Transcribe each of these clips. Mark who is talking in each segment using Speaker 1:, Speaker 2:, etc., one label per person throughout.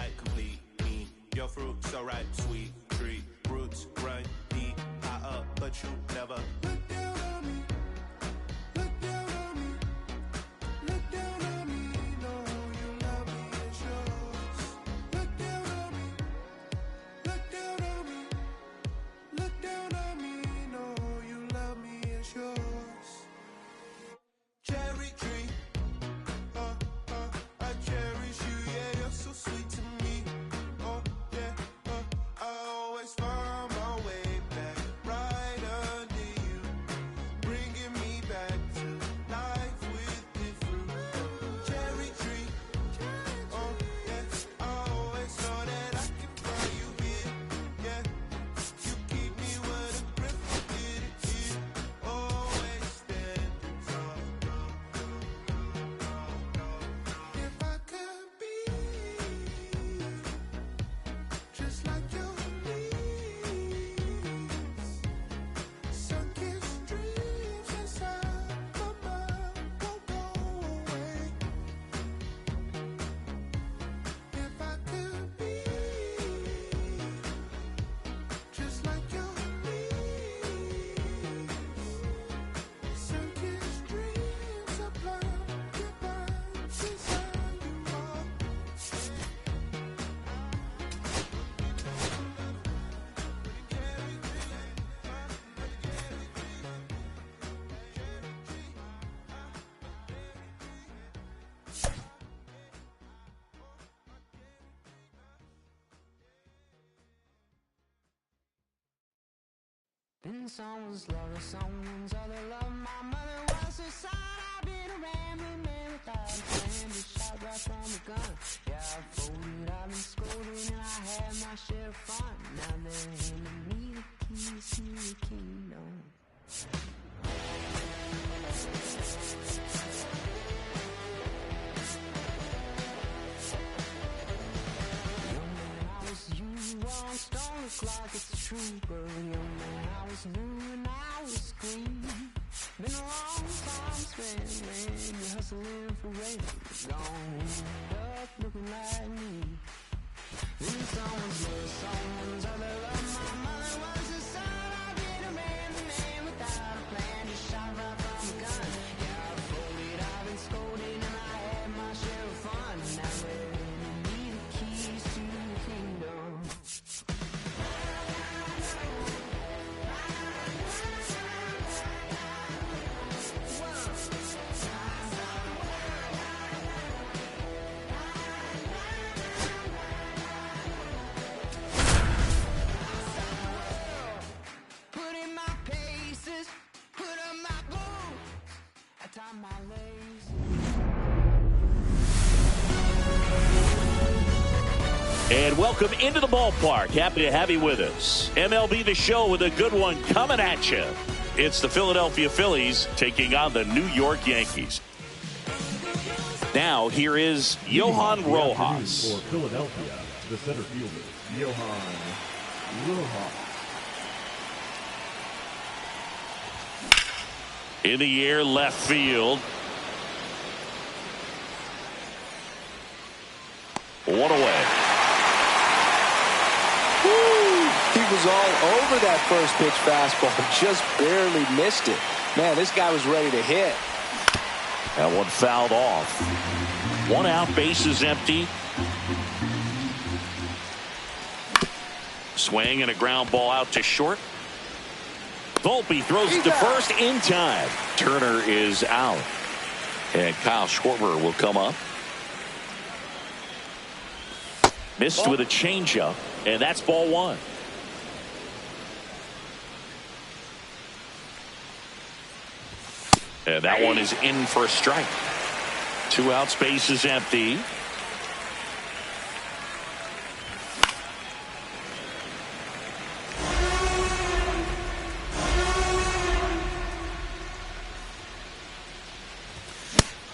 Speaker 1: like complete me. Your fruit so ripe, sweet tree. Roots run deep, high up, but you never look down on me. Look down on me. Look down on me. No, you love me, it's yours. Look down on me. Look down on me. Look down on me. No, you love me, it's yours. Cherry tree. I cherish you, yeah, you're so sweet to me. Oh, yeah, I always find my way back right under you, bringing me back to life with the fruit. Cherry tree, oh, yeah, I always know that I can find you here, yeah. You keep me where the grip did it here, always standing tall. If I could be just like your leaves, sunken streams inside my mind won't go away. If I could be just like your leaves, sunken streams of love, your vibes inside you all.
Speaker 2: Been someone's lover, someone's other love. My mother was her son. I've been a rambling man without a plan. Just shot right from a gun. Yeah, I folded, I've been scolded, and I had my share of fun. Now they're handing me the keys to the kingdom. Young man, I was you, Rolling Stone look like it's a trooper. Young man, I was new and I was green. Been a long time spent, man. You're hustling for rain. Gone up looking like me. Been someone's love, someone's other love. My mother was the son. I've been a man without a plan. Just shot right from a gun. Yeah, I folded, I've been scolded, and I had my share of fun. Now they're handing me the keys to the kingdom. Put in my paces, put on my boots, I tie my laces.
Speaker 3: And welcome into the ballpark. Happy to have you with us. MLB The Show with a good one coming at you. It's the Philadelphia Phillies taking on the New York Yankees. Now, here is Johan Rojas.
Speaker 4: For Philadelphia, the center fielder, Johan Rojas.
Speaker 3: In the air, left field. One away.
Speaker 5: He was all over that first pitch fastball, just barely missed it. Man, this guy was ready to hit.
Speaker 3: That one fouled off. One out, bases empty. Swing and a ground ball out to short. Volpe throws it to first in time. Turner is out. And Kyle Schwarber will come up. Missed with a changeup, and that's ball one. And that one is in for a strike. Two outs, bases empty.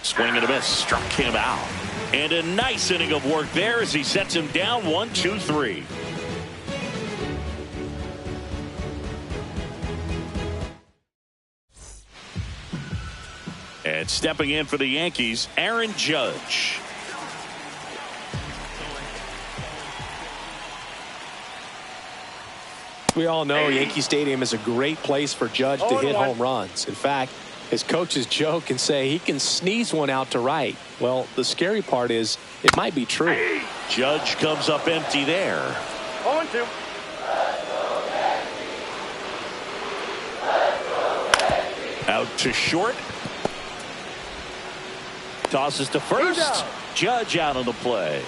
Speaker 3: Swing and a miss, struck him out. And a nice inning of work there as he sets him down 1-2-3. And stepping in for the Yankees, Aaron Judge.
Speaker 5: we all know, Yankee Stadium is a great place for Judge to hit home runs. In fact, his coaches joke and say he can sneeze one out to right. Well, the scary part is it might be true.
Speaker 3: Judge comes up empty there.
Speaker 6: 0-2.
Speaker 3: Out to short. Tosses to first. Judge out on the play.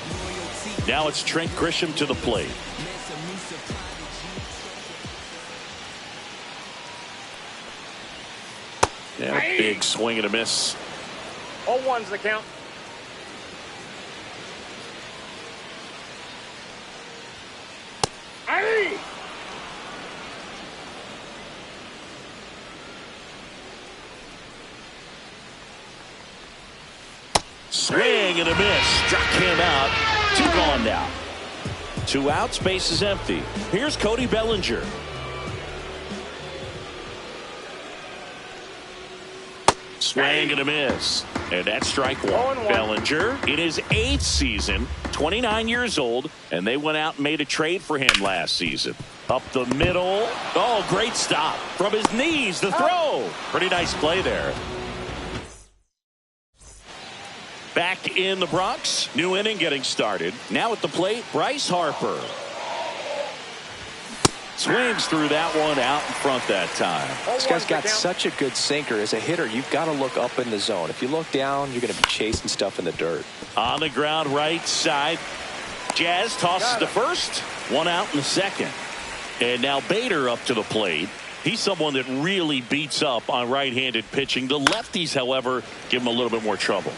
Speaker 3: Now it's Trent Grisham to the plate. Yeah, big swing and a miss.
Speaker 6: 0-1's the count. Hey!
Speaker 3: Swing and a miss. Struck him out. 2 gone now. 2 outs. Base is empty. Here's Cody Bellinger. Swing and a miss. And that's strike 1. Bellinger in his 8th season, 29 years old, and they went out and made a trade for him last season. Up the middle. Oh, great stop. From his knees, the throw. Pretty nice play there. Back in the Bronx. New inning getting started. Now at the plate, Bryce Harper. Swings through that one out in front that time.
Speaker 5: This guy's got such a good sinker. As a hitter, you've got to look up in the zone. If you look down, you're going to be chasing stuff in the dirt.
Speaker 3: On the ground right side. Jazz tosses to first. 1 out in the second. And now Bader up to the plate. He's someone that really beats up on right-handed pitching. The lefties, however, give him a little bit more trouble.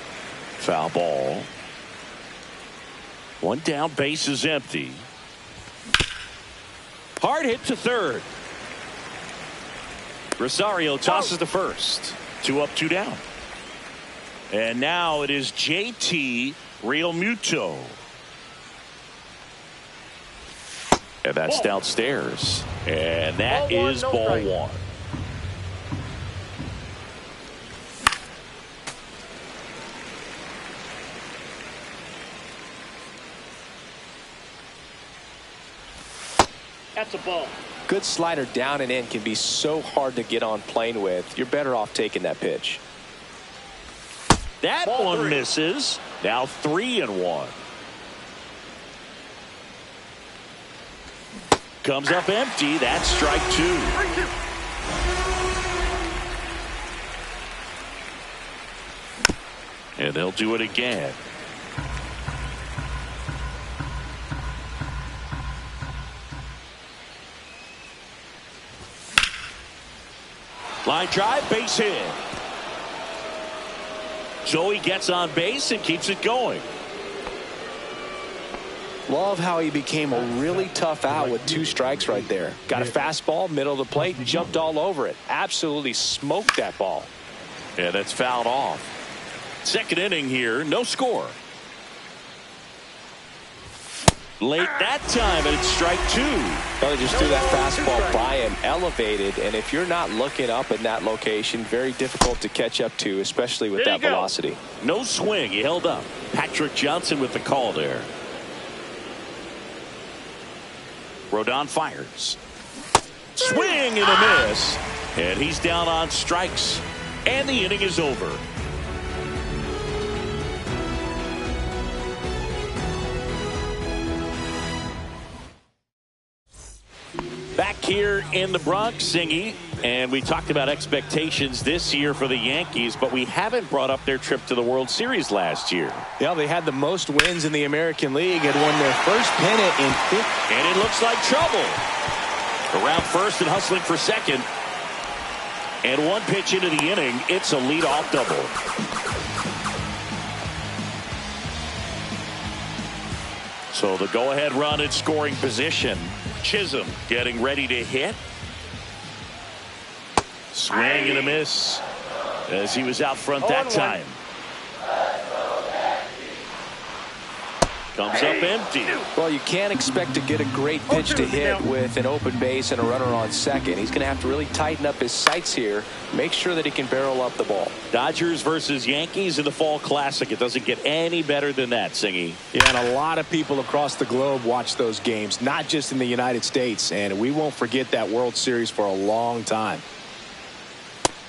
Speaker 3: Foul ball. 1 down, base is empty. Hard hit to third. Rosario tosses to first. 2 up, 2 down. And now it is JT Realmuto. And that's downstairs. And that is ball 1.
Speaker 6: That's a ball.
Speaker 5: Good slider down and in can be so hard to get on plane with. You're better off taking that pitch.
Speaker 3: That ball one 3. Misses. Now 3-1. Comes up empty. That's strike 2. And they'll do it again. Line drive, base hit. Joey gets on base and keeps it going.
Speaker 5: Love how he became a really tough out with 2 strikes right there. Got a fastball, middle of the plate, and jumped all over it. Absolutely smoked that ball.
Speaker 3: Yeah, that's fouled off. Second inning here, no score. Late that time, and it's strike 2.
Speaker 5: Well, they just threw that fastball by him, elevated, and if you're not looking up in that location, very difficult to catch up to, especially with that velocity.
Speaker 3: No swing, he held up. Patrick Johnson with the call there. Rodon fires. Swing and a miss, and he's down on strikes, and the inning is over. Back here in the Bronx, Singy, and we talked about expectations this year for the Yankees, but we haven't brought up their trip to the World Series last year.
Speaker 5: Yeah, they had the most wins in the American League and won their first pennant in 50.
Speaker 3: And it looks like trouble. Around first and hustling for second. And 1 pitch into the inning, it's a leadoff double. So the go-ahead run in scoring position. Chisholm getting ready to hit. Swing and a miss as he was out front that time. Comes up empty.
Speaker 5: Well, you can't expect to get a great pitch to hit with an open base and a runner on second. He's going to have to really tighten up his sights here, make sure that he can barrel up the ball.
Speaker 3: Dodgers versus Yankees in the Fall Classic. It doesn't get any better than that, Singy.
Speaker 5: Yeah, and a lot of people across the globe watch those games, not just in the United States, and we won't forget that World Series for a long time.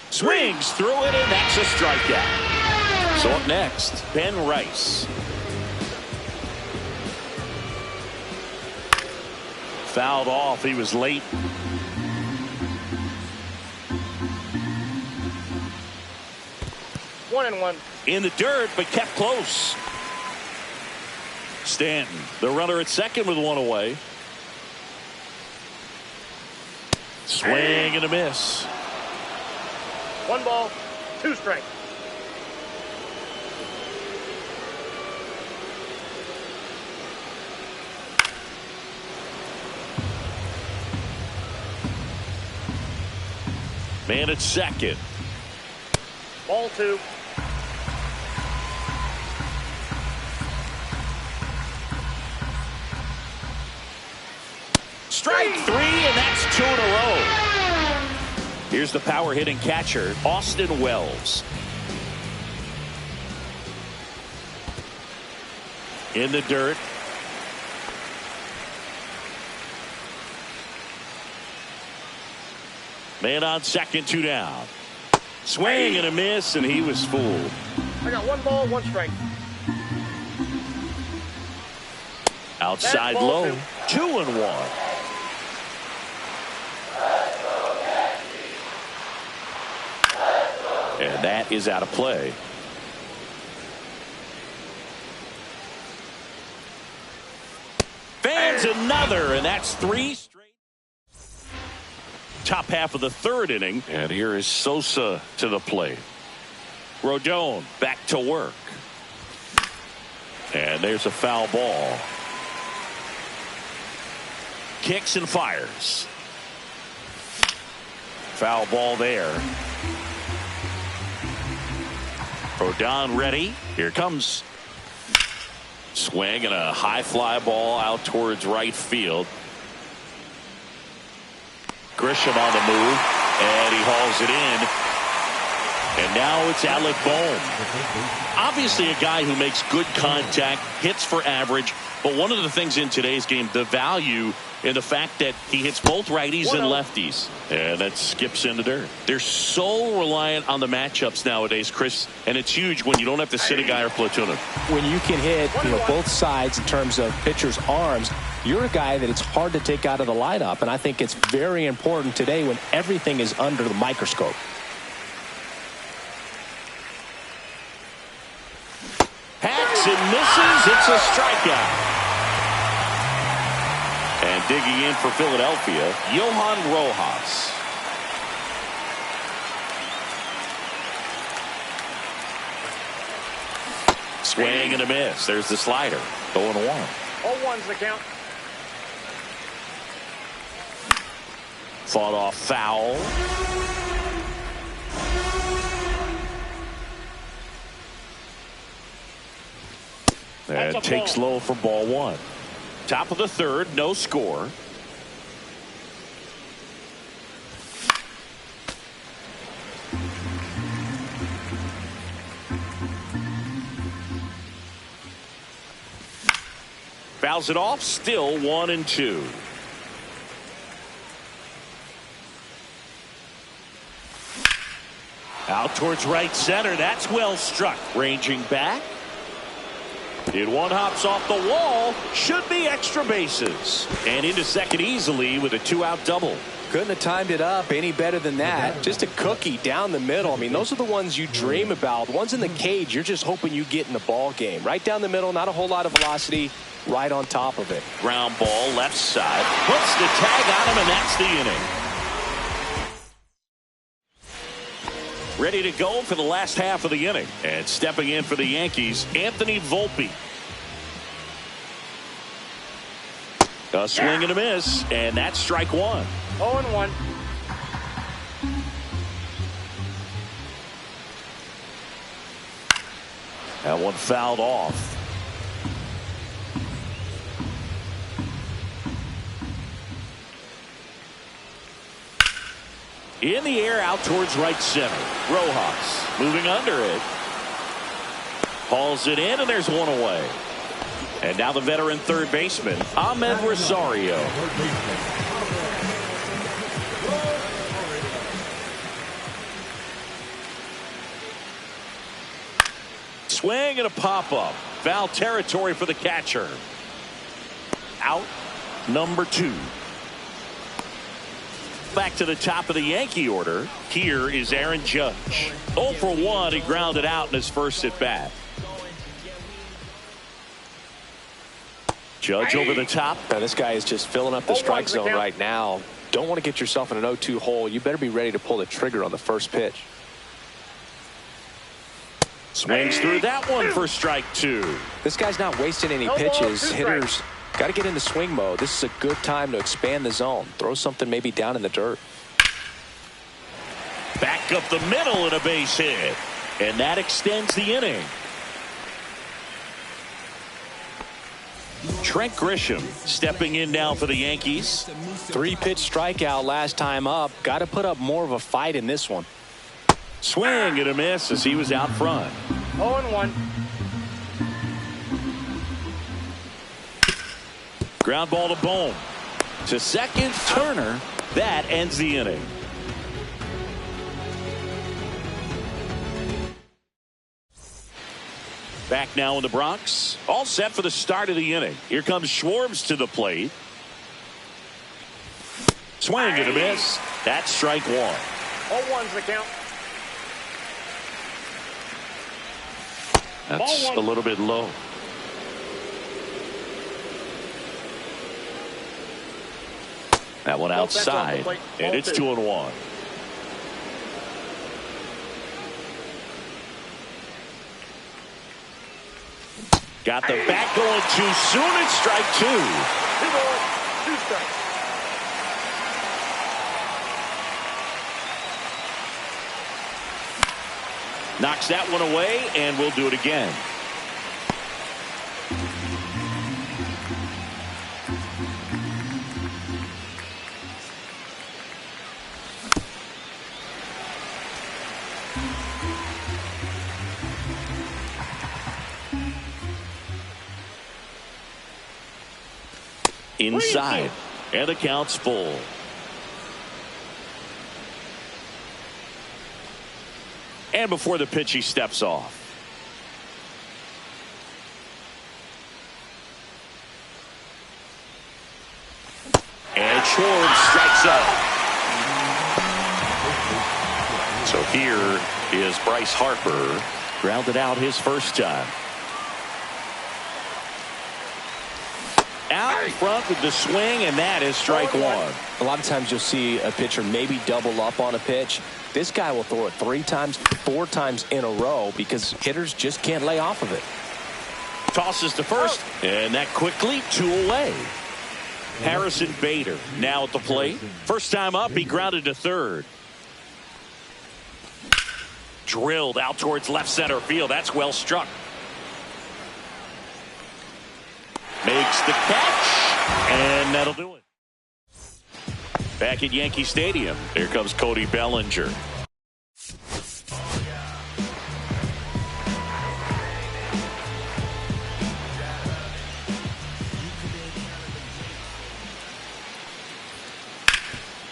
Speaker 3: Swings through it, and that's a strikeout. So up next, Ben Rice. Fouled off. He was late.
Speaker 6: One and one.
Speaker 3: In the dirt, but kept close. Stanton, the runner at second with one away. Swing and a miss.
Speaker 6: 1 ball, 2 strikes.
Speaker 3: Man at second.
Speaker 6: Ball 2.
Speaker 3: Strike 3, and that's 2 in a row. Here's the power hitting catcher, Austin Wells. In the dirt. Man on second, 2 down. Swing and a miss, and he was fooled.
Speaker 6: I got 1 ball, 1 strike.
Speaker 3: Outside
Speaker 6: That's ball
Speaker 3: low, 2-1. And that is out of play. Fans another, and that's 3 straight. Top half of the 3rd inning, and here is Sosa to the plate. Rodon back to work. And there's a foul ball. Kicks and fires. Foul ball there. Rodon ready. Here comes. Swing and a high fly ball out towards right field. Grisham on the move, and he hauls it in. And now it's Alec Bohm. Obviously a guy who makes good contact, hits for average, but one of the things in today's game, the value in the fact that he hits both righties and lefties. And that skips in the dirt. They're so reliant on the matchups nowadays, Chris, and it's huge when you don't have to sit a guy or platoon him.
Speaker 5: When you can hit both sides in terms of pitchers' arms, you're a guy that it's hard to take out of the lineup, and I think it's very important today when everything is under the microscope.
Speaker 3: Hacks and misses. It's a strikeout. And digging in for Philadelphia, Johan Rojas. Swing and a miss. There's the slider. 0-1.
Speaker 6: 0-1's the count.
Speaker 3: Fought off foul. And takes low for ball 1. Top of the 3rd, no score. Fouls it off, still 1-2. Out towards right center. That's well struck. Ranging back. Did one hops off the wall. Should be extra bases. And into second easily with a 2-out double.
Speaker 5: Couldn't have timed it up any better than that. Just a cookie down the middle. I mean, those are the ones you dream about. The ones in the cage, you're just hoping you get in the ball game. Right down the middle, not a whole lot of velocity. Right on top of it.
Speaker 3: Ground ball left side. Puts the tag on him, and that's the inning. Ready to go for the last half of the inning. And stepping in for the Yankees, Anthony Volpe. A swing and a miss, and that's strike 1.
Speaker 6: 0-1.
Speaker 3: That one fouled off. In the air out towards right center. Rojas moving under it. Hauls it in, and there's one away. And now the veteran third baseman, Ahmed Rosario. Swing and a pop-up. Foul territory for the catcher. Out number 2. Back to the top of the Yankee order. Here is Aaron Judge. 0 for 1. He grounded out in his first at bat. Judge over the top.
Speaker 5: Now this guy is just filling up the strike zone right now. Don't want to get yourself in an 0-2 hole. You better be ready to pull the trigger on the first pitch.
Speaker 3: Swings through that one for strike 2.
Speaker 5: This guy's not wasting any pitches. Hitters got to get into swing mode. This is a good time to expand the zone. Throw something maybe down in the dirt.
Speaker 3: Back up the middle and a base hit. And that extends the inning. Trent Grisham stepping in now for the Yankees.
Speaker 5: 3-pitch strikeout last time up. Got to put up more of a fight in this one.
Speaker 3: Swing and a miss as he was out front.
Speaker 6: 0-1.
Speaker 3: Ground ball to Bohm. To second, Turner. That ends the inning. Back now in the Bronx. All set for the start of the inning. Here comes Schwartz to the plate. Swing and a miss. That's strike 1.
Speaker 6: 0-1's the count.
Speaker 3: That's a little bit low. That one outside, and it's 2-1. Got the bat going too soon. It's strike 2.
Speaker 6: 2 balls, 2 strikes.
Speaker 3: Knocks that one away, and we'll do it again. Inside, and the count's full. And before the pitch, he steps off. And Schwartz strikes out. So here is Bryce Harper. Grounded out his first time. Out in front with the swing, and that is strike 1.
Speaker 5: A lot of times you'll see a pitcher maybe double up on a pitch. This guy will throw it 3 times, 4 times in a row because hitters just can't lay off of it.
Speaker 3: Tosses to first, and that quickly 2 away. Harrison Bader now at the plate. First time up, he grounded to third. Drilled out towards left center field. That's well struck. Makes the catch, and that'll do it. Back at Yankee Stadium, here comes Cody Bellinger.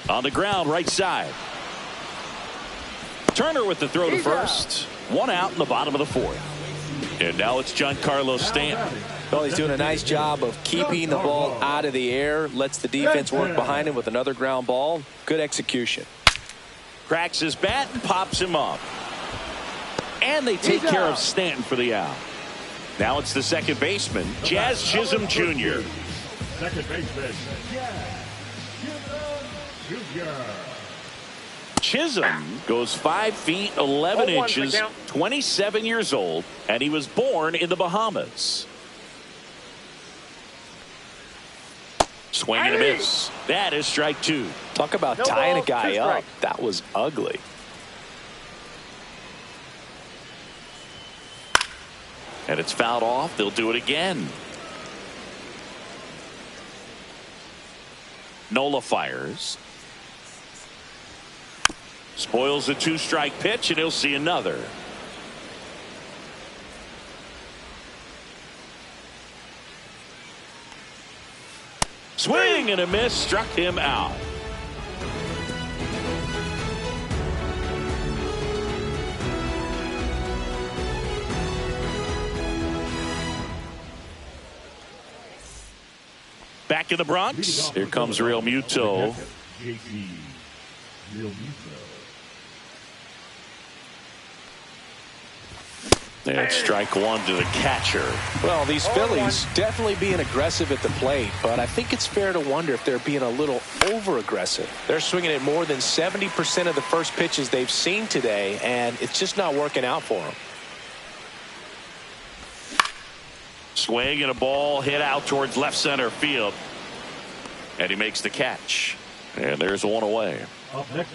Speaker 3: On the ground, right side. Turner with the throw to first. 1 out in the bottom of the 4th. And now it's Giancarlo Stanton.
Speaker 5: Well, he's doing a nice job of keeping the ball out of the air. Lets the defense work behind him with another ground ball. Good execution.
Speaker 3: Cracks his bat and pops him up. And they take care of Stanton for the out. Now it's the second baseman, Jazz Chisholm Jr.
Speaker 4: Second baseman, Jr.
Speaker 3: Chisholm goes 5 feet 11 inches, 27 years old, and he was born in the Bahamas. Swing and a miss. That is strike 2.
Speaker 5: Talk about tying a guy up. That was ugly.
Speaker 3: And it's fouled off. They'll do it again. Nola fires. Spoils the 2-strike pitch, and he'll see another. Swing and a miss, struck him out. Back in the Bronx, here comes Real Muto.
Speaker 4: JT Real Muto.
Speaker 3: And strike one to the catcher.
Speaker 5: Well, these Phillies definitely being aggressive at the plate, but I think it's fair to wonder if they're being a little over-aggressive. They're swinging at more than 70% of the first pitches they've seen today, and it's just not working out for them.
Speaker 3: Swing and a ball hit out towards left center field. And he makes the catch. And there's one away.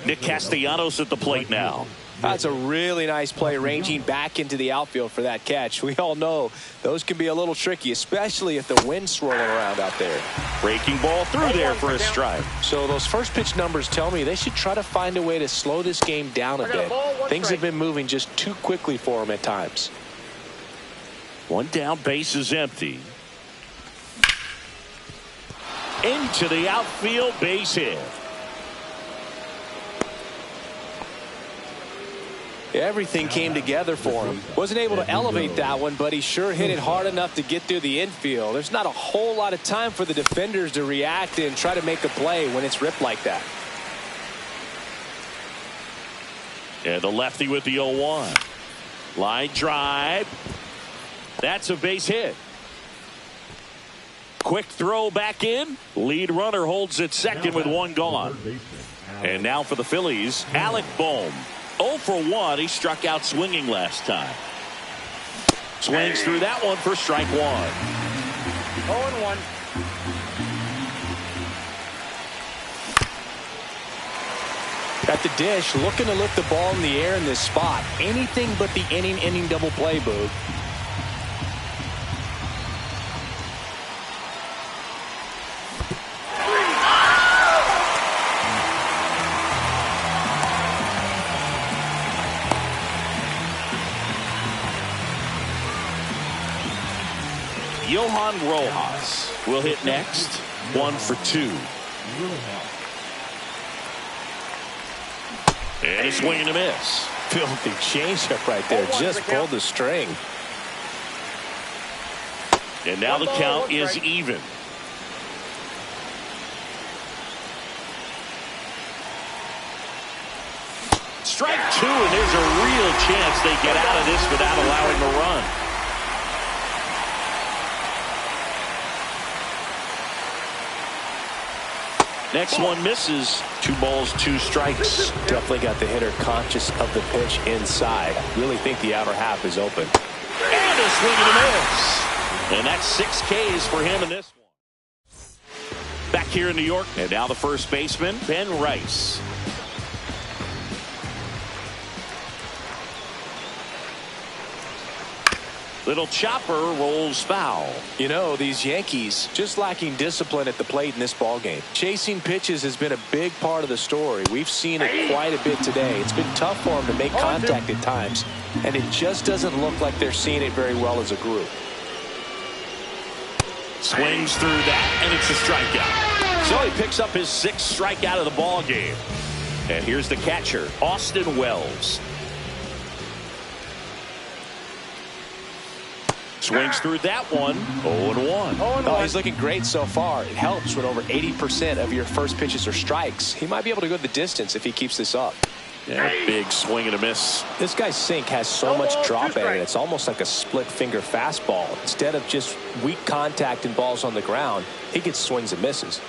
Speaker 3: Nick Castellanos at the plate now.
Speaker 5: That's a really nice play, ranging back into the outfield for that catch. We all know those can be a little tricky, especially if the wind's swirling around out there.
Speaker 3: Breaking ball through there for a strike.
Speaker 5: So those first pitch numbers tell me they should try to find a way to slow this game down a bit. Things have been moving just too quickly for them at times.
Speaker 3: One down, base is empty. Into the outfield, base hit.
Speaker 5: Everything came together for him. Wasn't able to elevate that one, but he sure hit it hard enough to get through the infield. There's not a whole lot of time for the defenders to react and try to make a play when it's ripped like that.
Speaker 3: And the lefty with the 0-1. Line drive. That's a base hit. Quick throw back in. Lead runner holds at second with one gone. And now for the Phillies, Alec Bohm. 0 for 1. He struck out swinging last time. Swings through that one for strike one.
Speaker 6: 0-1.
Speaker 5: At the dish, looking to lift the ball in the air in this spot. Anything but the inning double play, Boog.
Speaker 3: Johan Rojas will hit next. 1 for 2. And a swing and a miss.
Speaker 5: Filthy changeup right there. Just pulled the string.
Speaker 3: And now the count is even. Strike 2, and there's a real chance they get out of this without allowing a run. Next one misses. 2 balls, 2 strikes.
Speaker 5: Definitely got the hitter conscious of the pitch inside. Really think the outer half is open.
Speaker 3: And a swing and a miss. And that's 6 Ks for him in this one. Back here in New York, and now the first baseman, Ben Rice. Little chopper rolls foul.
Speaker 5: You know, these Yankees just lacking discipline at the plate in this ballgame. Chasing pitches has been a big part of the story. We've seen it quite a bit today. It's been tough for them to make contact at times, and it just doesn't look like they're seeing it very well as a group.
Speaker 3: Swings through that, and it's a strikeout. So he picks up his 6th strikeout of the ballgame. And here's the catcher, Austin Wells. Swings through that one. 0-1.
Speaker 5: Oh, he's looking great so far. It helps when over 80% of your first pitches are strikes. He might be able to go the distance if he keeps this up.
Speaker 3: Yeah, big swing and a miss.
Speaker 5: This guy's sink has so much drop at it. It's almost like a split finger fastball. Instead of just weak contact and balls on the ground, he gets swings and misses.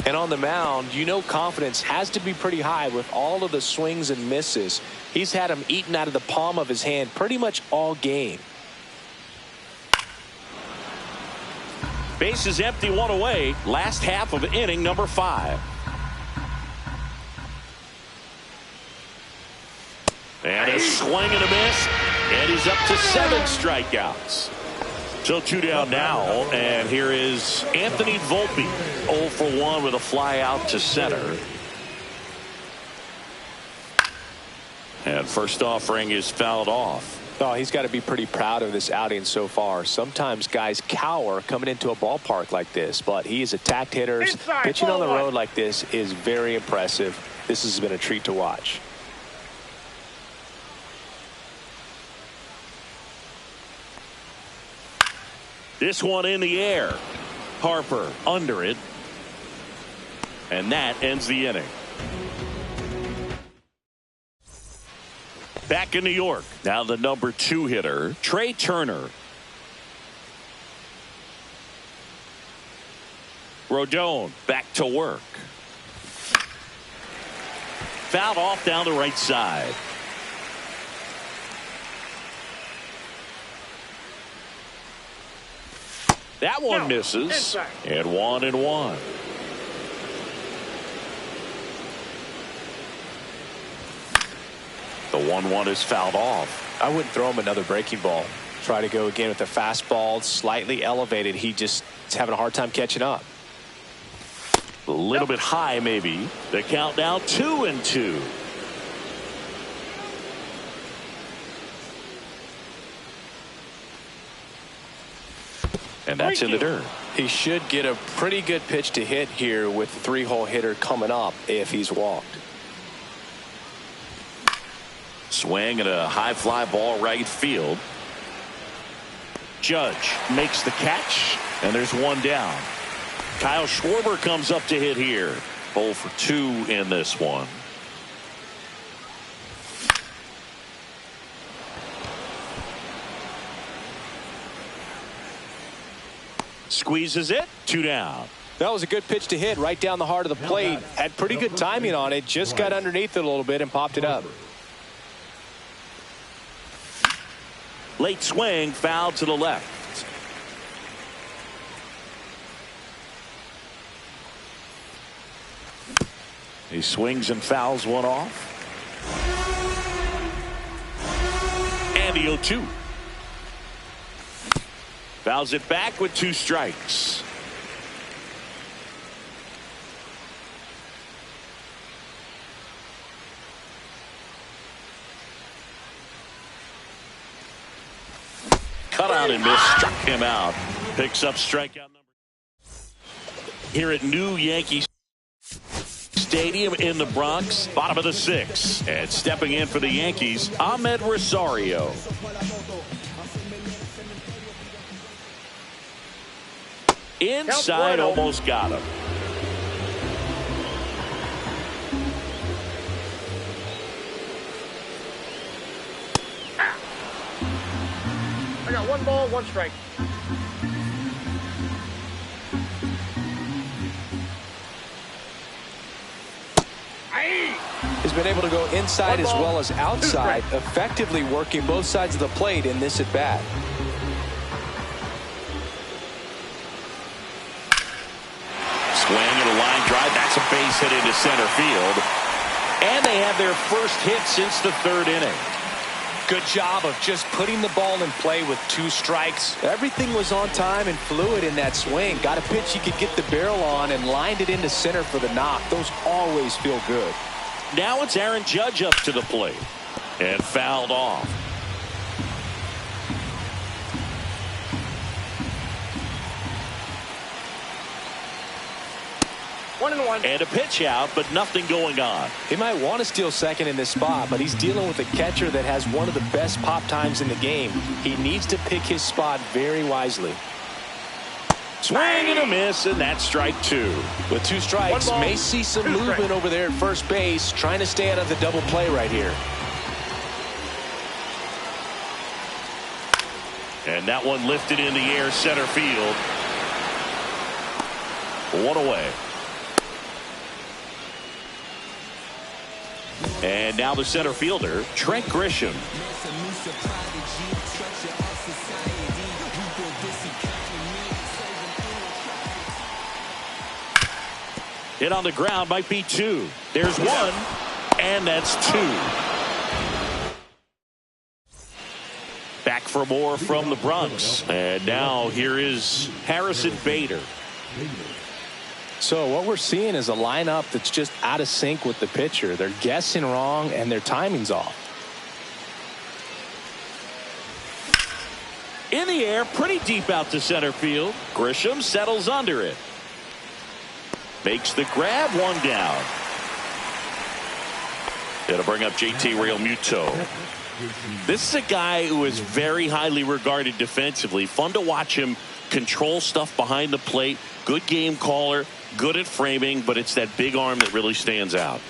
Speaker 5: And on the mound, you know confidence has to be pretty high with all of the swings and misses. He's had them eaten out of the palm of his hand pretty much all game.
Speaker 3: Base is empty, 1 away. Last half of inning number 5. And a swing and a miss. And he's up to 7 strikeouts. So 2 down now, and here is Anthony Volpe, 0 for 1 with a fly out to center. And first offering is fouled off.
Speaker 5: Oh, he's got to be pretty proud of this outing so far. Sometimes guys cower coming into a ballpark like this, but he's attacked hitters.
Speaker 6: Inside,
Speaker 5: pitching on the
Speaker 6: forward.
Speaker 5: road like this is very impressive. This has been a treat to watch.
Speaker 3: This one in the air. Harper under it. And that ends the inning. Back in New York. Now the number 2 hitter, Trey Turner. Rodon back to work. Fouled off down the right side. That one misses.
Speaker 6: Inside.
Speaker 3: And 1-1. The 1-1 is fouled off.
Speaker 5: I wouldn't throw him another breaking ball. Try to go again with the fastball, slightly elevated. He just is having a hard time catching up.
Speaker 3: A little bit high, maybe. The count now 2-2. And that's in the dirt.
Speaker 5: He should get a pretty good pitch to hit here with the 3-hole hitter coming up if he's walked.
Speaker 3: Swing and a high fly ball right field. Judge makes the catch, and there's one down. Kyle Schwarber comes up to hit here. 0 for 2 in this one. Squeezes it. 2 down.
Speaker 5: That was a good pitch to hit right down the heart of the plate. Had pretty good timing on it. Just got underneath it a little bit and popped it up.
Speaker 3: Late swing, foul to the left. He swings and fouls one off. And the 0-2. Fouls it back with 2 strikes. Cut out and missed, struck him out. Picks up strikeout number. Here at New Yankee Stadium in the Bronx, bottom of the 6th. And stepping in for the Yankees, Ahmed Rosario. Inside, almost got him.
Speaker 6: I got 1 ball, 1 strike.
Speaker 5: He's been able to go inside as well as outside, effectively working both sides of the plate in this at bat.
Speaker 3: Swing and a line drive. That's a base hit into center field. And they have their first hit since the 3rd inning.
Speaker 5: Good job of just putting the ball in play with 2 strikes. Everything was on time and fluid in that swing. Got a pitch he could get the barrel on and lined it into center for the knock. Those always feel good.
Speaker 3: Now it's Aaron Judge up to the plate. And fouled off. And a pitch out, but nothing going on.
Speaker 5: He might want to steal second in this spot, but he's dealing with a catcher that has one of the best pop times in the game. He needs to pick his spot very wisely.
Speaker 3: Swing and a miss, and that's strike 2.
Speaker 5: With 2 strikes, may see some movement over there at first base, trying to stay out of the double play right here.
Speaker 3: And that one lifted in the air, center field. 1 away. And now the center fielder, Trent Grisham. Hit on the ground, might be 2. There's 1, and that's 2. Back for for more from the Bronx. And now here is Harrison Bader.
Speaker 5: So what we're seeing is a lineup that's just out of sync with the pitcher. They're guessing wrong and their timing's off.
Speaker 3: In the air, pretty deep out to center field. Grisham settles under it. Makes the grab, one down. It'll bring up JT Realmuto. This is a guy who is very highly regarded defensively. Fun to watch him control stuff behind the plate. Good game caller, good at framing, but it's that big arm that really stands out.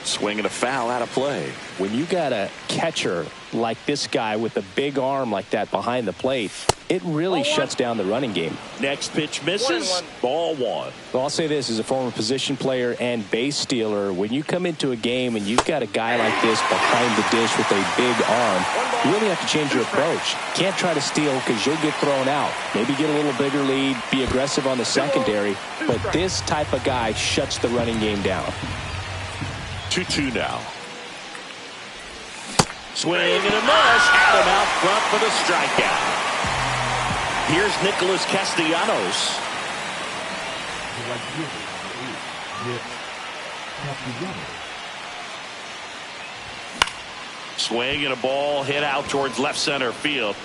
Speaker 3: Swinging a foul out of play.
Speaker 5: When you got a catcher like this guy with a big arm like that behind the plate, it really shuts down the running game.
Speaker 3: Next pitch misses. Ball one.
Speaker 5: Well, I'll say this as a former position player and base stealer. When you come into a game and you've got a guy like this behind the dish with a big arm, you really have to change your approach. Can't try to steal because you'll get thrown out. Maybe get a little bigger lead, be aggressive on the secondary. But this type of guy shuts the running game down.
Speaker 3: 2-2 now. Swing and a miss. Adam out front for the strikeout. Here's Nicholas Castellanos. Swing and a ball hit out towards left center field.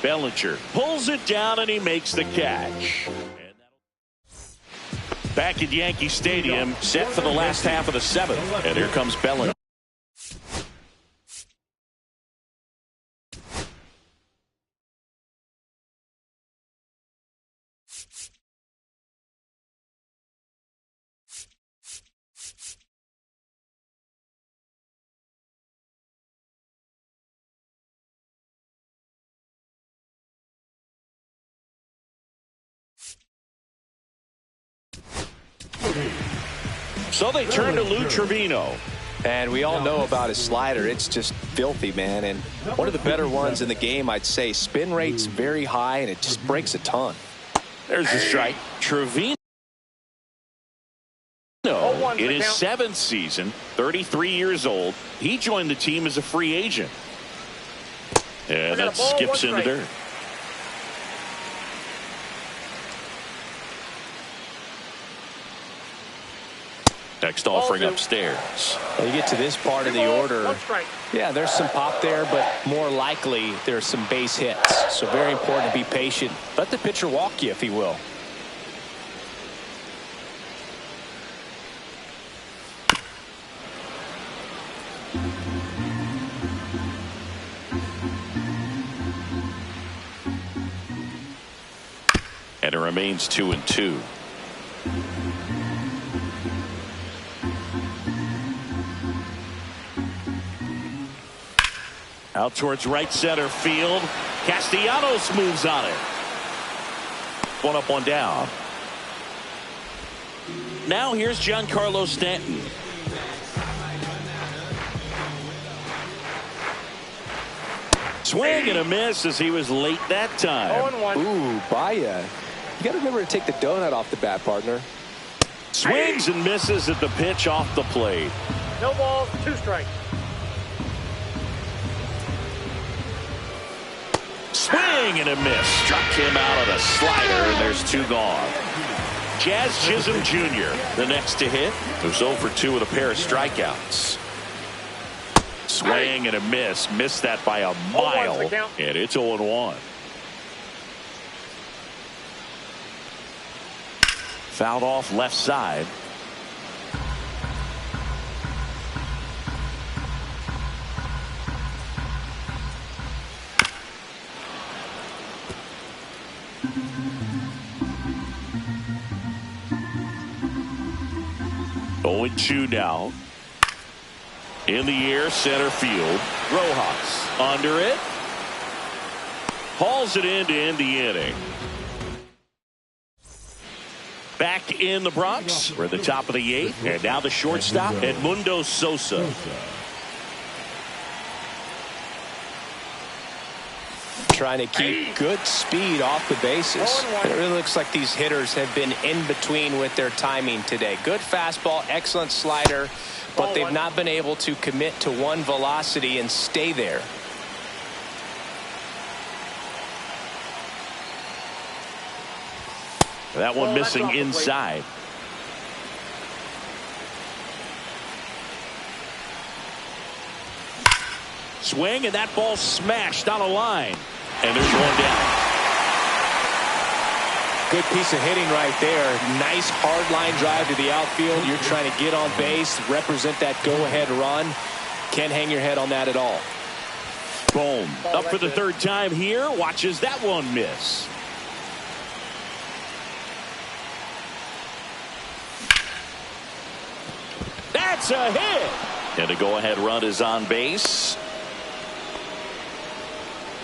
Speaker 3: Bellinger pulls it down and he makes the catch. Back at Yankee Stadium, set for the last half of the seventh. And here comes Bellinger. So they turn to Lou Trevino.
Speaker 5: And we all know about his slider. It's just filthy, man. And one of the better ones in the game, I'd say. Spin rate's very high, and it just breaks a ton.
Speaker 3: There's the strike. Trevino in his 7th season, 33 years old. He joined the team as a free agent. And that skips in the dirt. Next offering upstairs.
Speaker 5: When you get to this part of the order, yeah, there's some pop there, but more likely there's some base hits. So very important to be patient. Let the pitcher walk you if he will.
Speaker 3: And it remains 2-2. Out towards right center field. Castellanos moves on it. One up, one down. Now here's Giancarlo Stanton. Swing and a miss as he was late that time.
Speaker 5: Ooh, Baya. You got to remember to take the donut off the bat, partner.
Speaker 3: Swings and misses at the pitch off the plate.
Speaker 6: No balls, 2 strikes.
Speaker 3: Swing and a miss. Struck him out on a slider, and there's 2 gone. Jazz Chisholm Jr., the next to hit, who's 0 for 2 with a pair of strikeouts. Swing and a miss. Missed that by a mile, and it's 0-1. Fouled off left side. Going 2 now. In the air, center field. Rojas under it. Hauls it in to end the inning. Back in the Bronx. We're at the top of the 8th. And now the shortstop, Edmundo Sosa.
Speaker 5: Trying to keep good speed off the bases. It really looks like these hitters have been in between with their timing today. Good fastball, excellent slider, but they've not been able to commit to one velocity and stay there.
Speaker 3: That one missing inside. Swing, and that ball smashed on a line. And there's one down.
Speaker 5: Good piece of hitting right there. Nice hard line drive to the outfield. You're trying to get on base, represent that go-ahead run. Can't hang your head on that at all.
Speaker 3: Boom. Up for the third time here. Watches that one miss. That's a hit. And a go-ahead run is on base.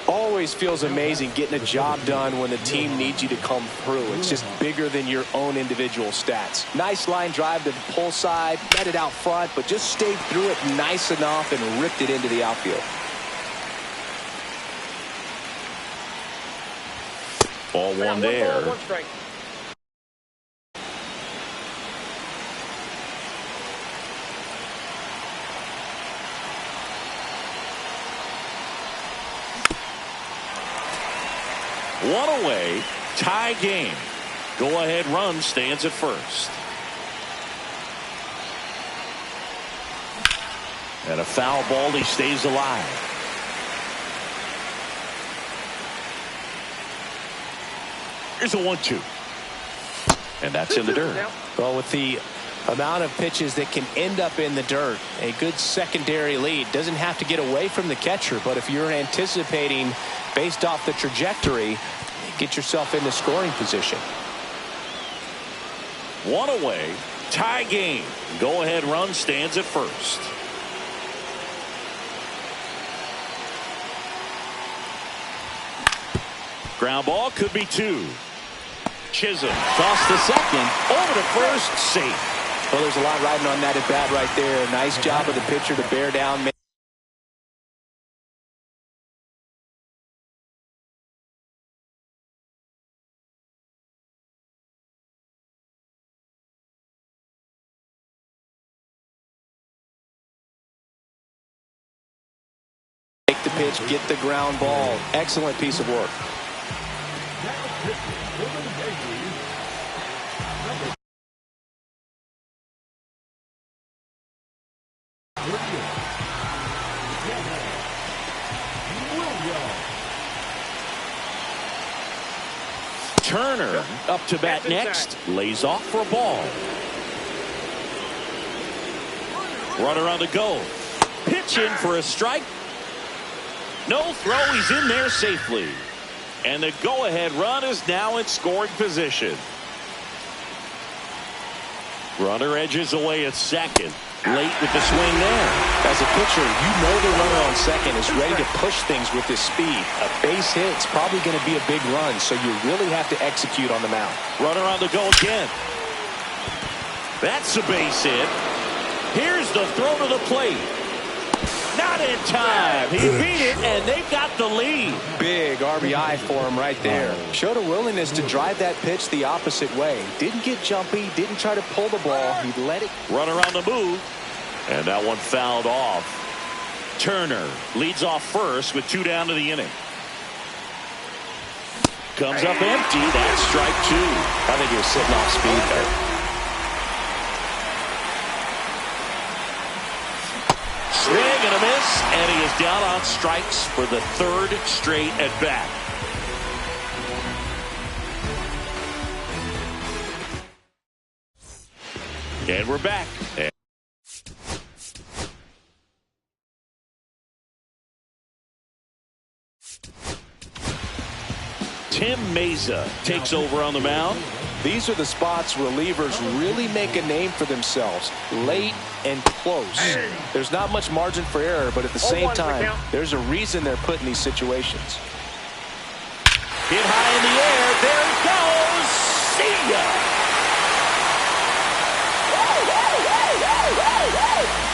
Speaker 5: Always feels amazing getting a job done when the team needs you to come through. It's just bigger than your own individual stats. Nice line drive to the pull side, met it out front, but just stayed through it nice enough and ripped it into the outfield.
Speaker 3: Ball one there.
Speaker 6: 1 strike.
Speaker 3: One away, tie game. Go-ahead run stands at first. And a foul ball, he stays alive. Here's a 1-2. And that's in the dirt.
Speaker 5: Well, with the amount of pitches that can end up in the dirt, a good secondary lead doesn't have to get away from the catcher, but if you're anticipating based off the trajectory, get yourself into scoring position.
Speaker 3: One away, tie game. Go-ahead run stands at first. Ground ball, could be 2. Chisholm toss to second, over to first, safe.
Speaker 5: Well, there's a lot riding on that at bat right there. Nice job of the pitcher to bear down. Take the pitch, get the ground ball. Excellent piece of work.
Speaker 3: Turner up to bat next. Lays off for a ball. Runner on the go. Pitch in for a strike. No throw. He's in there safely. And the go-ahead run is now in scoring position. Runner edges away at second. Late with the swing there.
Speaker 5: As a pitcher, you know the runner on second is ready to push things with his speed. A base hit's probably going to be a big run, so you really have to execute on the mound.
Speaker 3: Runner on the go again. That's a base hit. Here's the throw to the plate. Not in time. He beat it, and they've got the lead.
Speaker 5: Big RBI for him right there. Showed a willingness to drive that pitch the opposite way. Didn't get jumpy, didn't try to pull the ball. He let it.
Speaker 3: Runner on the move. And that one fouled off. Turner leads off first with 2 down to the inning. Comes up empty. That's strike 2.
Speaker 5: I think he was sitting off speed there.
Speaker 3: Swing and a miss, and he is down on strikes for the 3rd straight at bat. And we're back. Tim Mayza takes over on the mound.
Speaker 5: These are the spots relievers really make a name for themselves. Late and close. There's not much margin for error, but at the same time, there's a reason they're put in these situations.
Speaker 3: Hit high in the air. There it goes. See ya.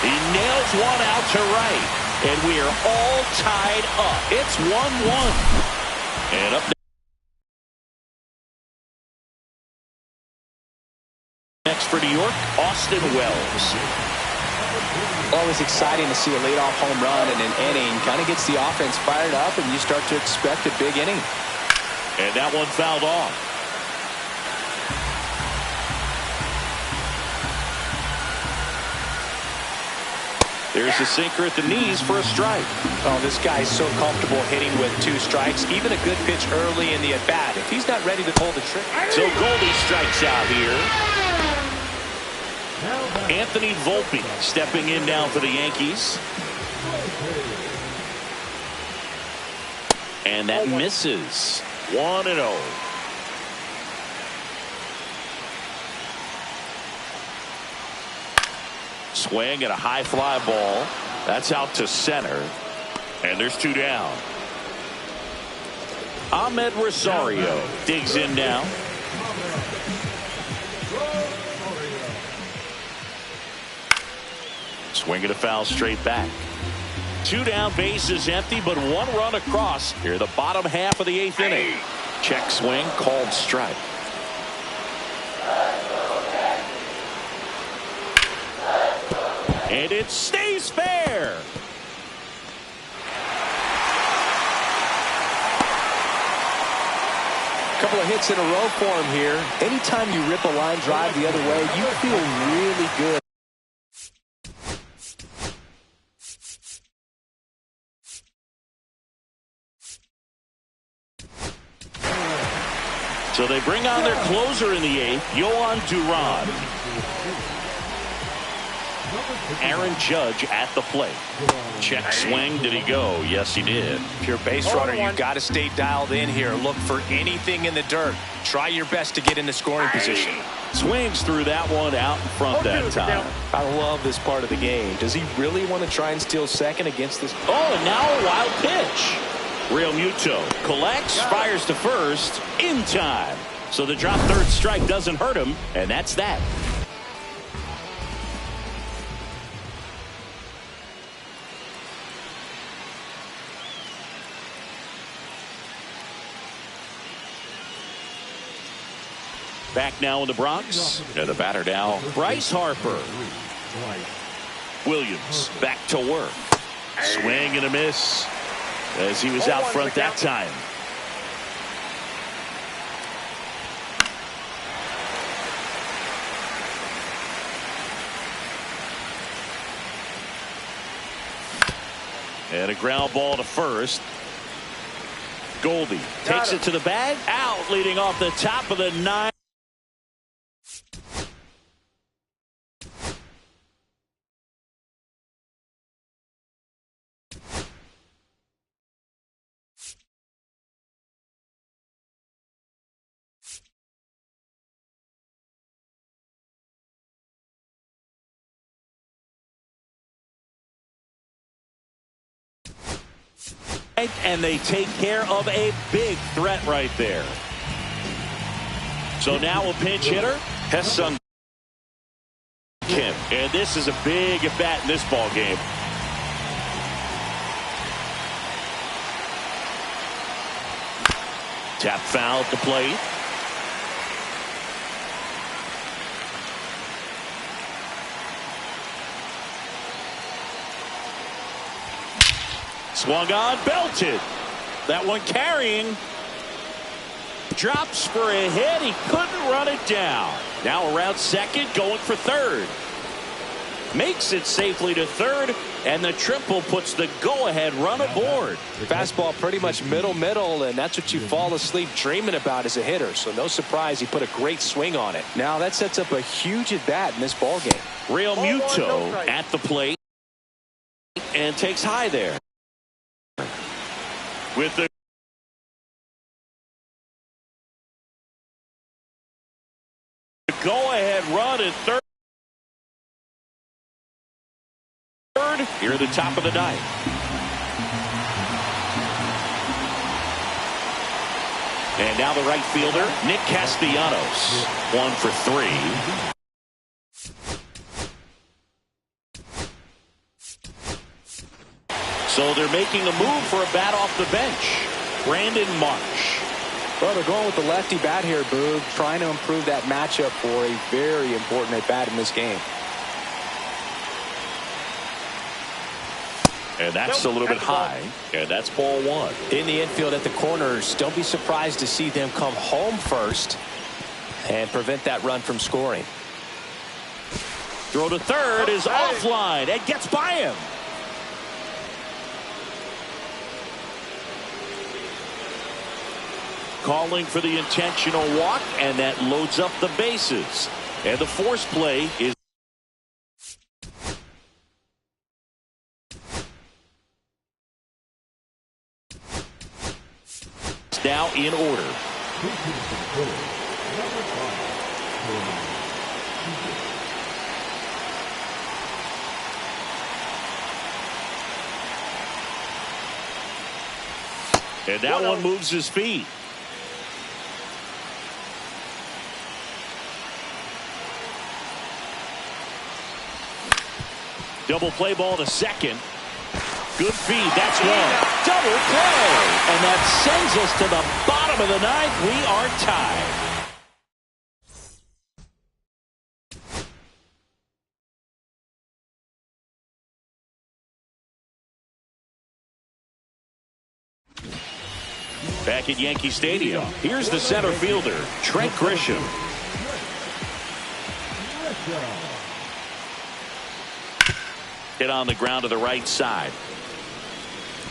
Speaker 3: He nails one out to right. And we are all tied up. It's 1-1. And up next for New York, Austin Wells.
Speaker 5: Always exciting to see a leadoff home run in an inning. Kind of gets the offense fired up, and you start to expect a big inning.
Speaker 3: And that one fouled off. There's a sinker at the knees for a strike.
Speaker 5: Oh, this guy's so comfortable hitting with 2 strikes. Even a good pitch early in the at-bat. If he's not ready to pull the trigger.
Speaker 3: So Goldie strikes out here. Anthony Volpe stepping in now for the Yankees. And that misses. 1-0. Swing at a high fly ball. That's out to center. And there's 2 down. Ahmed Rosario digs in now. Swing at a foul straight back. 2 down, bases empty, but 1 run across here the bottom half of the 8th inning. Check swing, called strike. And it stays fair.
Speaker 5: Couple of hits in a row for him here. Anytime you rip a line drive the other way, you feel really good.
Speaker 3: So they bring on their closer in the 8th, Yohan Duran. Aaron Judge at the plate. Check swing. Did he go? Yes, he did.
Speaker 5: If you're a base runner, you've got to stay dialed in here. Look for anything in the dirt. Try your best to get in the scoring position.
Speaker 3: Swings through that one out in front that time.
Speaker 5: I love this part of the game. Does he really want to try and steal second against this?
Speaker 3: Oh, and now a wild pitch. Real Muto collects, fires to first in time. So the drop third strike doesn't hurt him, and that's that. Back now in the Bronx. And the batter now, Bryce Harper. Williams back to work. Swing and a miss as he was out front that time. And a ground ball to first. Goldie takes it to the bag. Out, leading off the top of the 9th. And they take care of a big threat right there. So now a pinch hitter, Ha-Seong Kim. And this is a big at bat in this ball game. Tap foul at the plate. Swung on, belted. That one carrying. Drops for a hit. He couldn't run it down. Now around second, going for third. Makes it safely to third, and the triple puts the go-ahead run aboard.
Speaker 5: Fastball pretty much middle, and that's what you fall asleep dreaming about as a hitter. So no surprise he put a great swing on it. Now that sets up a huge at-bat in this ball game.
Speaker 3: Real Muto at the plate and takes high there. With the go-ahead run at third. Here at the top of the 9th. And now the right fielder, Nick Castellanos. 1 for 3. So they're making a move for a bat off the bench. Brandon Marsh.
Speaker 5: Well, they're going with the lefty bat here, Boog, trying to improve that matchup for a very important at bat in this game.
Speaker 3: And that's a little bit high. And that's ball 1.
Speaker 5: In the infield at the corners, don't be surprised to see them come home first and prevent that run from scoring.
Speaker 3: Throw to third is offline and gets by him. Calling for the intentional walk, and that loads up the bases. And the force play is now in order. And that one moves his feet. Double play ball to second. Good feed. That's one. Double play. And that sends us to the bottom of the ninth. We are tied. Back at Yankee Stadium, here's the center fielder, Trent Grisham. Hit on the ground to the right side.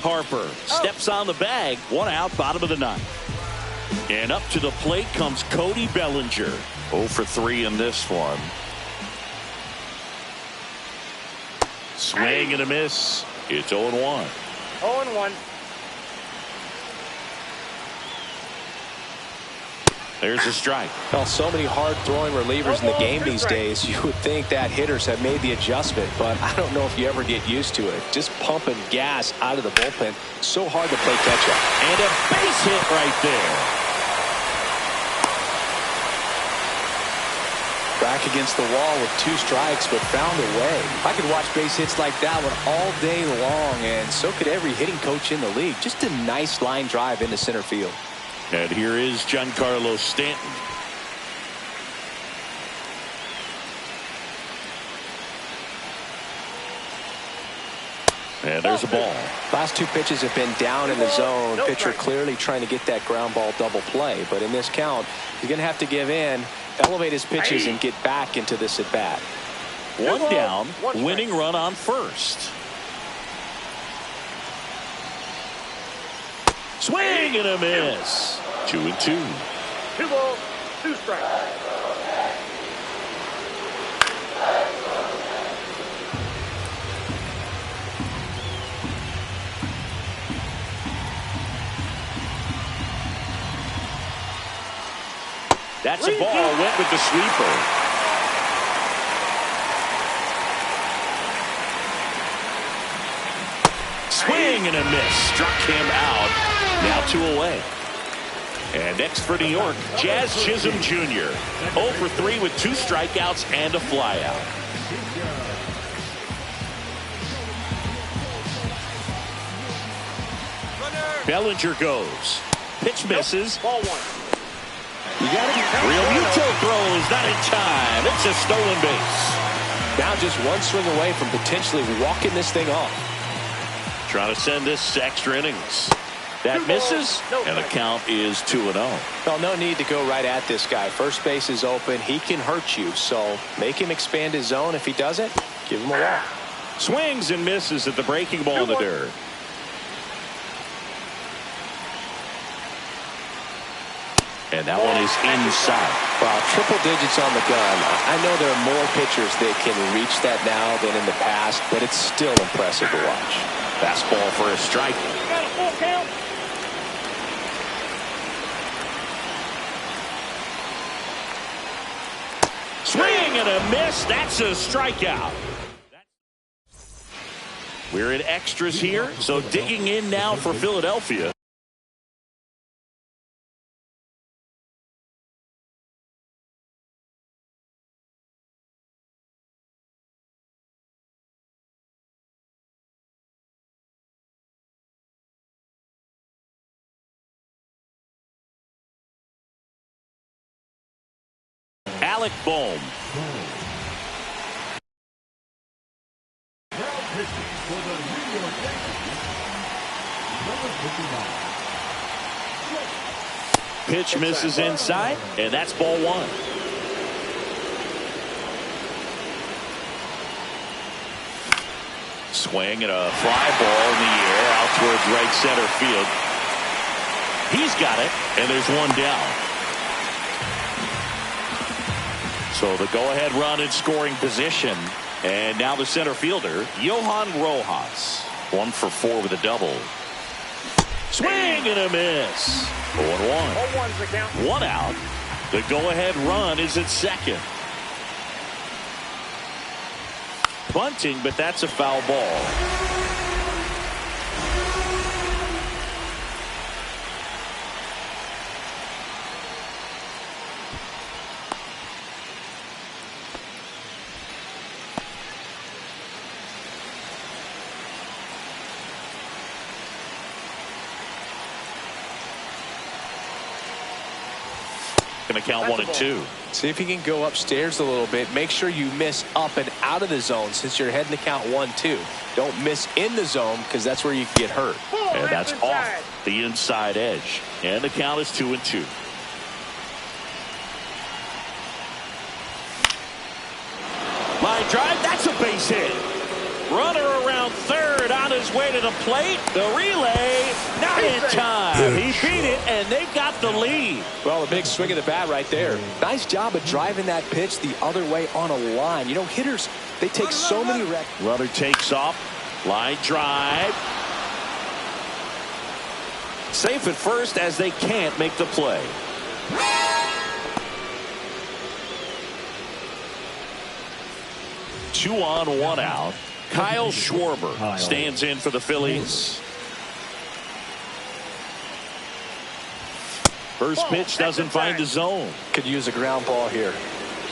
Speaker 3: Harper steps on the bag. One out, bottom of the ninth. And up to the plate comes Cody Bellinger. 0 for 3 in this one. Swing and a miss. It's 0-1.
Speaker 6: 0-1.
Speaker 3: There's a strike.
Speaker 5: Well, so many hard-throwing relievers in the game these days. You would think that hitters have made the adjustment, but I don't know if you ever get used to it. Just pumping gas out of the bullpen. So hard to play catch-up.
Speaker 3: And a base hit right there.
Speaker 5: Back against the wall with 2 strikes, but found a way. I could watch base hits like that one all day long, and so could every hitting coach in the league. Just a nice line drive into center field.
Speaker 3: And here is Giancarlo Stanton. And there's a ball.
Speaker 5: Last 2 pitches have been down in the zone. Pitcher clearly trying to get that ground ball double play. But in this count, he's going to have to give in, elevate his pitches, and get back into this at bat.
Speaker 3: One down, winning run on first. Swing and a miss. 2-2.
Speaker 6: 2 balls, 2 strikes.
Speaker 3: That's a ball. Went with the sweeper. Swing and a miss. Struck him out. Now 2 away. And next for New York, Jazz Chisholm Jr. 0 for 3 with 2 strikeouts and a flyout. Bellinger goes. Pitch misses.
Speaker 6: Ball 1.
Speaker 3: You got it. Real Muto throws not in time. It's a stolen base.
Speaker 5: Now just 1 swing away from potentially walking this thing off.
Speaker 3: Trying to send this to extra innings. That misses, and the count is 2-0.
Speaker 5: Well, no need to go right at this guy. First base is open. He can hurt you, so make him expand his zone. If he doesn't, give him a walk.
Speaker 3: Swings and misses at the breaking ball in the dirt. And that one is inside.
Speaker 5: Wow, triple digits on the gun. I know there are more pitchers that can reach that now than in the past, but it's still impressive to watch.
Speaker 3: Fastball for a strike.
Speaker 6: Got a full count.
Speaker 3: Swing and a miss. That's a strikeout. We're in extras here, so digging in now for Philadelphia. Alec Bohm. Pitch misses inside, and that's ball 1. Swing and a fly ball in the air out towards right center field. He's got it, and there's one down. So the go-ahead run in scoring position. And now the center fielder, Johan Rojas. 1 for 4 with a double. Swing and a miss. 0-1.
Speaker 6: 0-1's the count.
Speaker 3: 1 out. The go-ahead run is at second. Bunting, but that's a foul ball. Going to count 1-2.
Speaker 5: See if you can go upstairs a little bit. Make sure you miss up and out of the zone since you're heading to count 1-2. Don't miss in the zone because that's where you can get hurt.
Speaker 3: And that's off the inside edge. And the count is 2-2. Line drive. That's a base hit. Runner around third on his way to the plate. The relay, not in time. He beat it, and they've got the lead.
Speaker 5: Well, a big swing of the bat right there. Nice job of driving that pitch the other way on a line. You know, hitters, they take so many wrecks.
Speaker 3: Runner takes off. Line drive. Safe at first as they can't make the play. Two on, 1 out. Kyle Schwarber stands in for the Phillies. First pitch doesn't find the zone.
Speaker 5: Could use a ground ball here.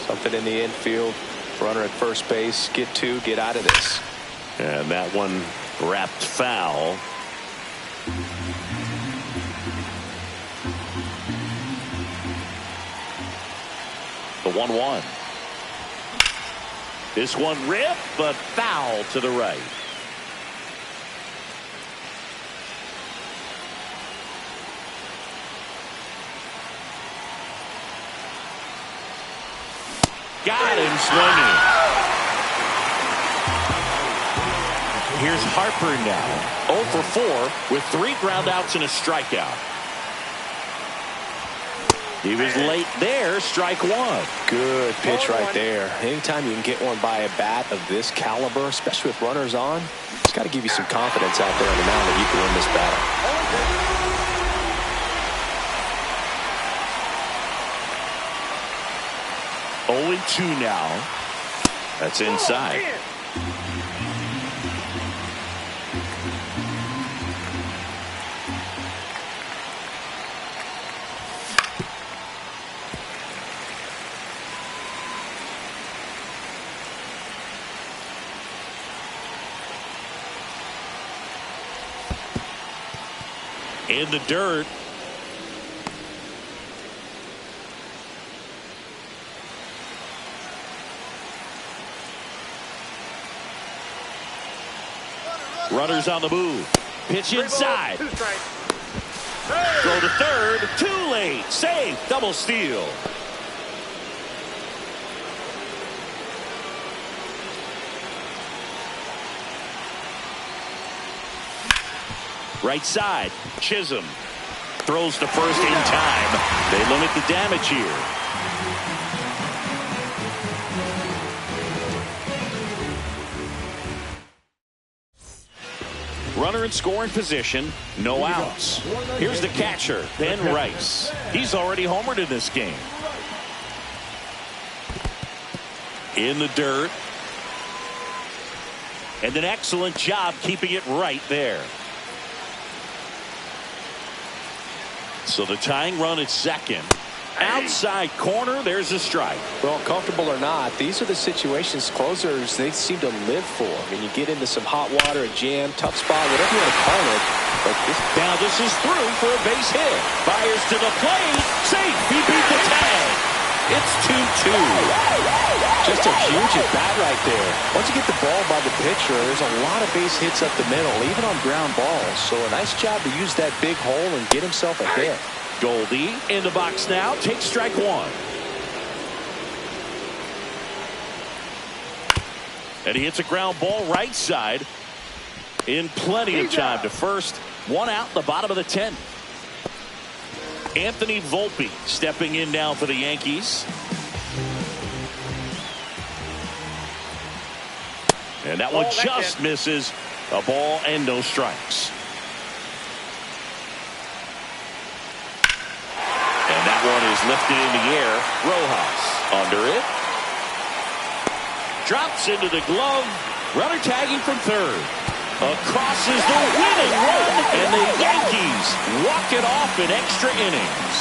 Speaker 5: Something in the infield. Runner at first base. Get 2. Get out of this.
Speaker 3: And that one wrapped foul. The 1-1. This one ripped, but foul to the right. Got him swinging. Here's Harper now. 0 for 4 with 3 ground outs and a strikeout. He was late there. Strike 1.
Speaker 5: Good pitch right there. Anytime you can get one by a bat of this caliber, especially with runners on, it's got to give you some confidence out there on the mound that you can win this battle.
Speaker 3: 0-2 now. That's inside. In the dirt. Runners on the move. Pitch inside.
Speaker 6: 2 strikes.
Speaker 3: Throw to third. Too late. Safe. Double steal. Right side. Chisholm throws to first in time. They limit the damage here. Runner in scoring position. No outs. Here's the catcher, Ben Rice. He's already homered in this game. In the dirt. And an excellent job keeping it right there. So the tying run at second. Outside corner, there's a strike.
Speaker 5: Well, comfortable or not, these are the situations closers they seem to live for. I mean, you get into some hot water, a jam, tough spot, whatever you want to call it. But
Speaker 3: now this is through for a base hit. Fires to the plate. Safe. He beat the tag. It's 2-2.
Speaker 5: Just a huge at bat right there. Once you get the ball by the pitcher, there's a lot of base hits up the middle, even on ground balls. So a nice job to use that big hole and get himself a hit.
Speaker 3: Goldie in the box now. Takes strike 1. And he hits a ground ball right side. in plenty of time to first. One out, the bottom of the 10th. Anthony Volpe stepping in now for the Yankees. And that one just misses. A ball and no strikes. And that one is lifted in the air. Rojas under it. Drops into the glove. Runner tagging from third. Across is the winning run. And the Yankees walk it off in extra innings.